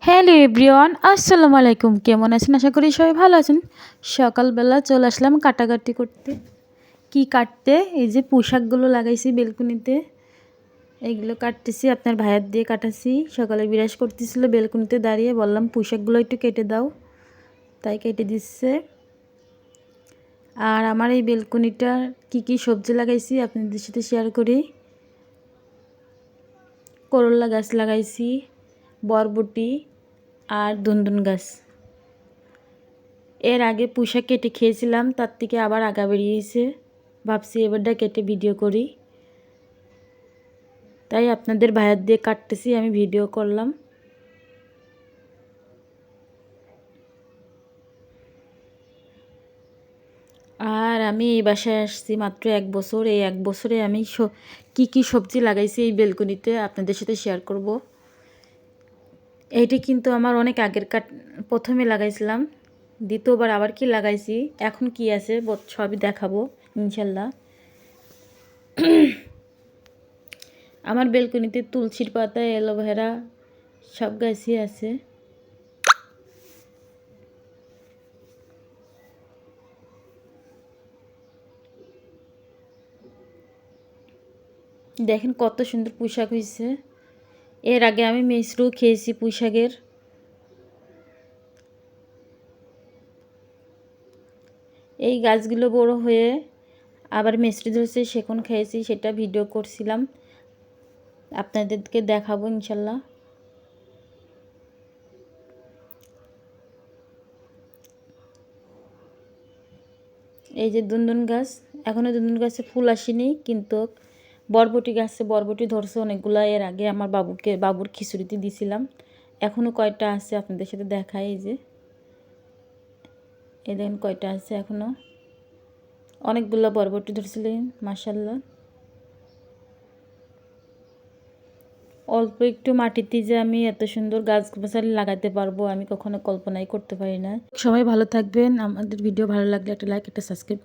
Hello everyone, আসসালামু আলাইকুম। কেমন আছেন? আশা করি সবাই ভালো আছেন। সকালবেলা চলে আসলাম কাটাকাটি করতে। কি কাটতে? এই যে পোশাকগুলো লাগাইছি বেলকুনিতে, এইগুলো কাটতেছি। আপনার ভাইয়ার দিয়ে কাটাছি। সকালে বিরাজ করতেছিল, বেলকুনিতে দাঁড়িয়ে বললাম পোশাকগুলো একটু কেটে দাও, তাই কেটে দিচ্ছে। আর আমার এই বেলকুনিটা কি সবজি লাগাইছি আপনাদের সাথে শেয়ার করি। করলা গাছ লাগাইছি, বরবটি আর দুন্দুন গাছ। এর আগে পুঁইশাক কেটে খেয়েছিলাম, তার থেকে আবার আগা বেরিয়েছে। ভাবছি এবারটা কেটে ভিডিও করি, তাই আপনাদের ভাইয়ার দিয়ে কাটতেছি, আমি ভিডিও করলাম। আর আমি এই বাসায় আসছি মাত্র 1 বছর। এই 1 বছরে আমি কি সবজি লাগাইছি এই বেলকনিতে আপনাদের সাথে শেয়ার করব। এইটি কিন্তু আমার অনেক আগের প্রথমে লাগাইছিলাম, দ্বিতীয়বার আবার কি লাগাইছি, এখন কি আছে সবই দেখাবো ইনশাল্লাহ। আমার বেলকনিতে তুলসীর পাতা, অ্যালোভেরা সব গাছই আছে। দেখেন কত সুন্দর পুঁইশাক হয়েছে। এর আগে আমি মিশ্রও খেয়েছি পুঁইশাকের। এই গাছগুলো বড় হয়ে আবার মিষ্টি ধরেছে, সেখন খেয়েছি, সেটা ভিডিও করছিলাম, আপনাদেরকে দেখাবো ইনশাল্লাহ। এই যে দুন্দুন গাছ, এখনও দুন্দুন গাছে ফুল আসেনি, কিন্তু বরবটি গাছে বরবটি ধরছে অনেকগুলা। এর আগে আমার বাবুর খিচুড়িতে দিছিলাম, এখনও কয়টা আছে আপনাদের সাথে দেখাই। এই যে এই দেখেন কয়টা আছে, এখনও অনেকগুলো বরবটি ধরছিলেন মাশাআল্লাহ। অল্প একটু মাটিতে যে আমি এত সুন্দর গাছগাছালি লাগাতে পারবো আমি কখনো কল্পনাই করতে পারি না। সবাই ভালো থাকবেন। আমাদের ভিডিও ভালো লাগলে একটা লাইক, একটা সাবস্ক্রাইব।